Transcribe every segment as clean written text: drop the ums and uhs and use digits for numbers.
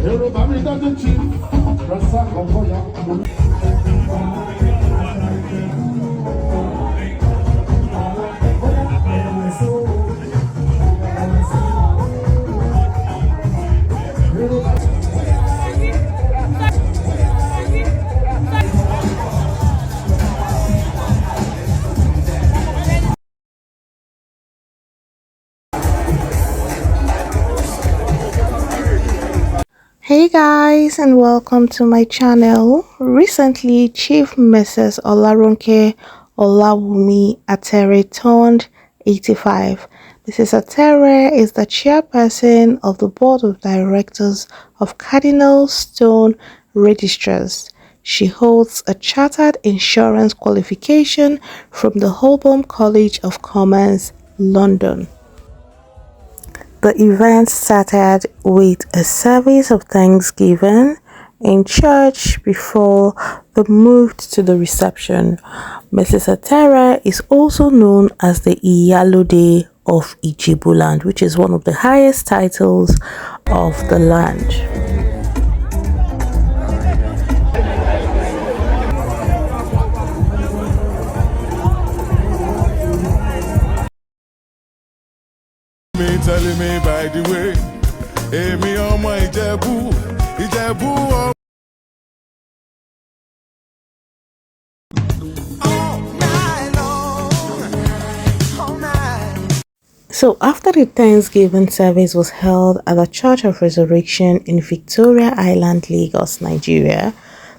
Chief Rasaq Okoya. Hey guys, and welcome to my channel. Recently, Chief Mrs Olawumi Atere turned 85. Mrs. Atere is the chairperson of the board of directors of Cardinal Stone Registrars. She holds a chartered insurance qualification from the Holborn College of Commerce, London. The event started with a service of Thanksgiving in church before the move to the reception. Mrs. Atere is also known as the Iyalode of Ijebuland, which is one of the highest titles of the land. Telling me by the way, me on my Ijebu. So after the Thanksgiving service was held at the Church of Resurrection in Victoria Island, Lagos, Nigeria,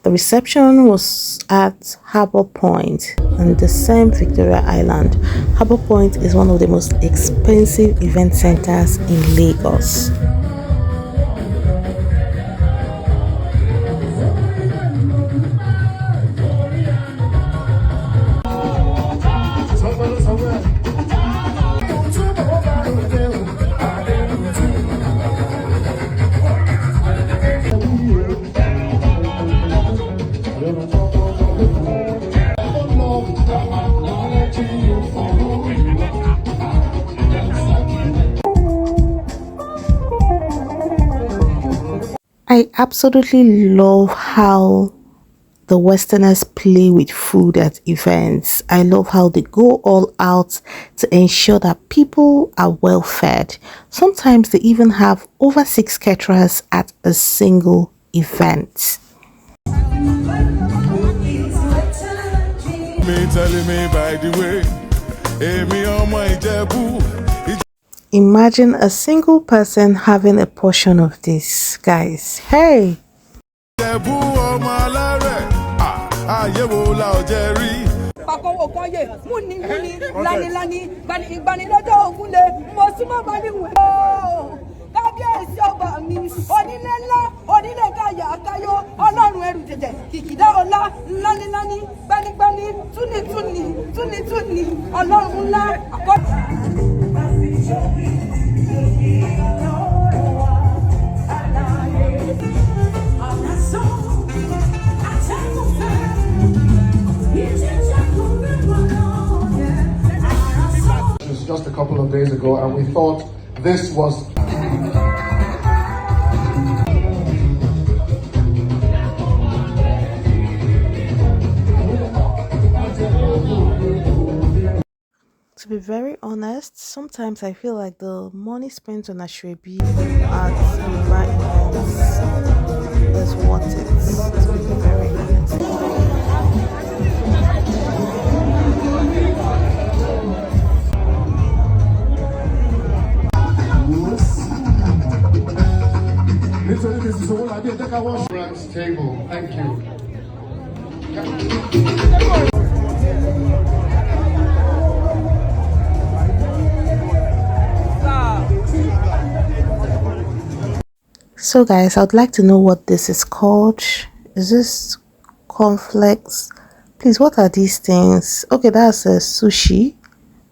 the reception was at Harbour Point on the same Victoria Island. Harbour Point is one of the most expensive event centers in Lagos. I absolutely love how the Westerners play with food at events. I love how they go all out to ensure that people are well fed. Sometimes they even have over 6 caterers at a single event. Me telling me by the way, me on my Ijebu. Imagine a single person having a portion of this, guys. Hey! Just a couple of days ago, and we thought this was to be very honest, sometimes I feel like the money spent on Ashwebi at Yoruba events is worth it, to be very honest. table. Thank you. So guys, I would like to know what this is called. Is this cornflakes? Please, what are these things? Okay, that's a sushi,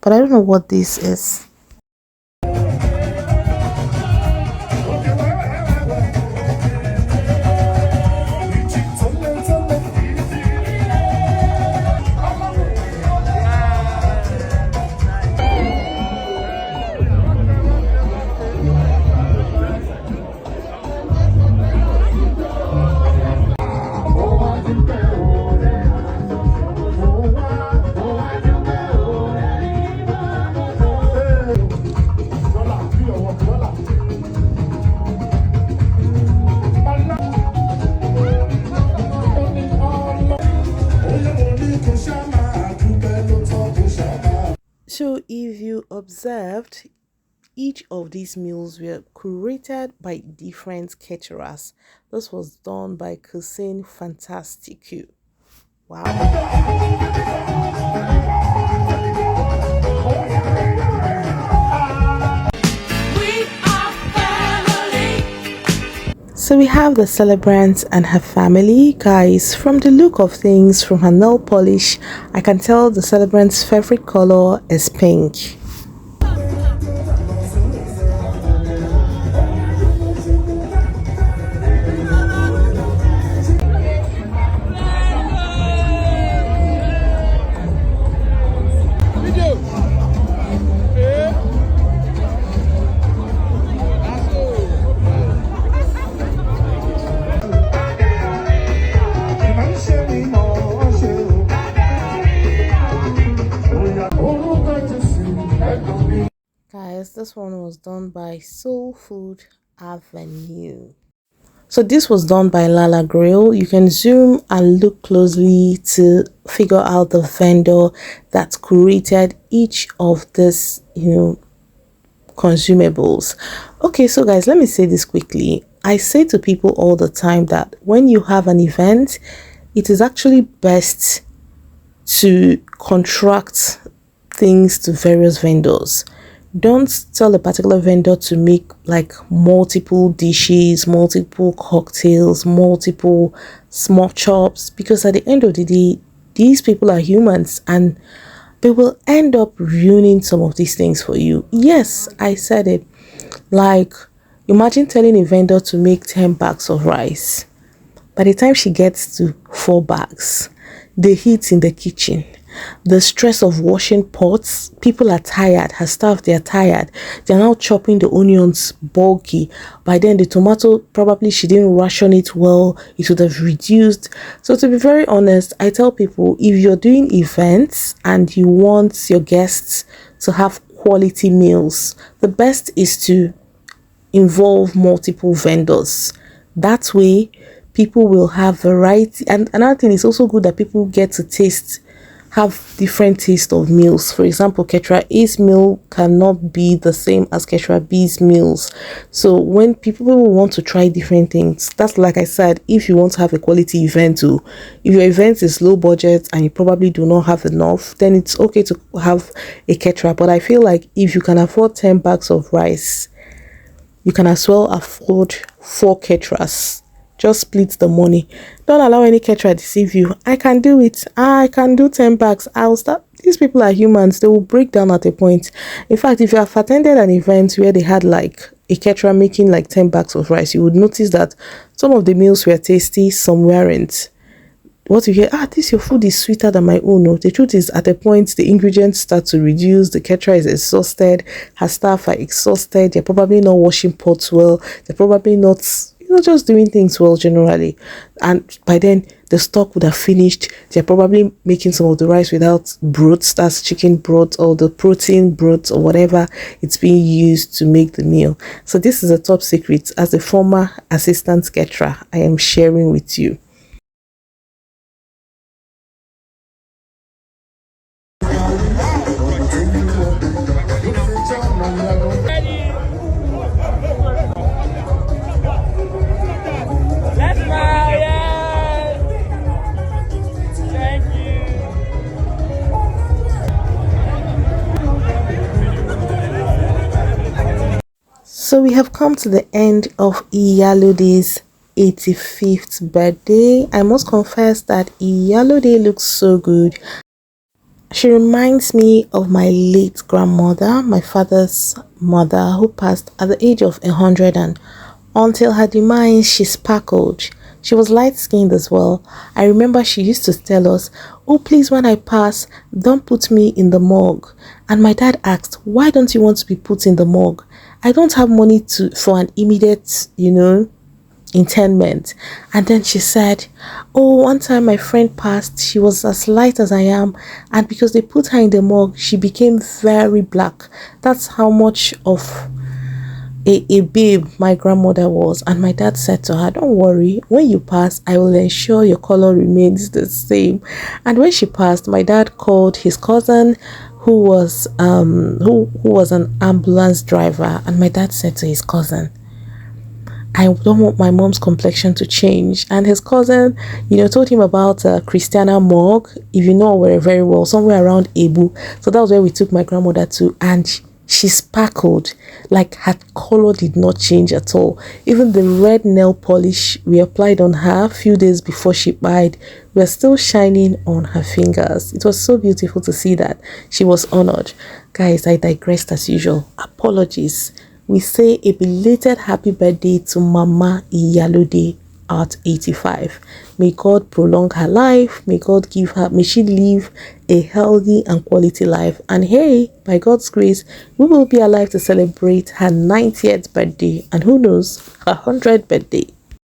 but I don't know what this is. So if you observed, each of these meals were curated by different caterers. This was done by Cuisine Fantastique. Wow. So we have the celebrant and her family. Guys, from the look of things, from her nail polish, I can tell the celebrant's favorite color is pink. Guys, this one was done by Soul Food Avenue. So this was done by Lala Grill. You can zoom and look closely to figure out the vendor that created each of this, consumables. Okay, so guys, let me say this quickly. I say to people all the time that when you have an event, it is actually best to contract things to various vendors. Don't tell a particular vendor to make like multiple dishes, multiple cocktails, multiple small chops, because at the end of the day, these people are humans and they will end up ruining some of these things for you. Yes, I said it. Like, imagine telling a vendor to make 10 bags of rice. By the time she gets to 4 bags, the heat in the kitchen, the stress of washing pots, people are tired, her staff, they are tired. They're now chopping the onions bulky. By then, the tomato, probably she didn't ration it well, it would have reduced. So to be very honest, I tell people, if you're doing events and you want your guests to have quality meals, the best is to involve multiple vendors. That way, people will have variety. And another thing is also good that people get to have different taste of meals. For example, caterer A's meal cannot be the same as caterer B's meals. So when people want to try different things, that's like I said, if you want to have a quality event too, if your event is low budget and you probably do not have enough, then it's okay to have a caterer. But I feel like if you can afford 10 bags of rice, you can as well afford 4 caterers. Just split the money. Don't allow any caterer deceive you. I can do it. I can do 10 bags. I'll start. These people are humans. They will break down at a point. In fact, if you have attended an event where they had like a caterer making like 10 bags of rice, you would notice that some of the meals were tasty, some weren't. What you hear, your food is sweeter than my own. No, the truth is, at a point, the ingredients start to reduce. The caterer is exhausted. Her staff are exhausted. They're probably not washing pots well. They're probably not just doing things well generally, and by then the stock would have finished. They're probably making some of the rice without broth, that's chicken broth or the protein broth or whatever it's being used to make the meal. So this is a top secret. As a former assistant caterer, I am sharing with you. So we have come to the end of Iyalude's 85th birthday. I must confess that Iyalude looks so good. She reminds me of my late grandmother, my father's mother, who passed at the age of 100, and until her demise, she sparkled. She was light-skinned as well. I remember she used to tell us, "Oh, please, when I pass, don't put me in the morgue." And my dad asked, "Why don't you want to be put in the morgue?" "I don't have money for an immediate, interment." And then she said, "Oh, one time my friend passed. She was as light as I am, and because they put her in the morgue, she became very black." That's how much of a babe my grandmother was. And my dad said to her, "Don't worry, when you pass, I will ensure your color remains the same." And when she passed, my dad called his cousin who was an ambulance driver, and my dad said to his cousin, I don't want my mom's complexion to change. And his cousin, told him about Christiana Morgue, if you know her very well, somewhere around Ebu. So that was where we took my grandmother to, and she sparkled, like her color did not change at all. Even the red nail polish we applied on her a few days before she died were still shining on her fingers. It was so beautiful to see that. She was honored. Guys, I digressed as usual. Apologies. We say a belated happy birthday to Mama Iyalode at 85. May God prolong her life. May she live a healthy and quality life. And hey, by God's grace, we will be alive to celebrate her 90th birthday. And who knows, her 100th birthday.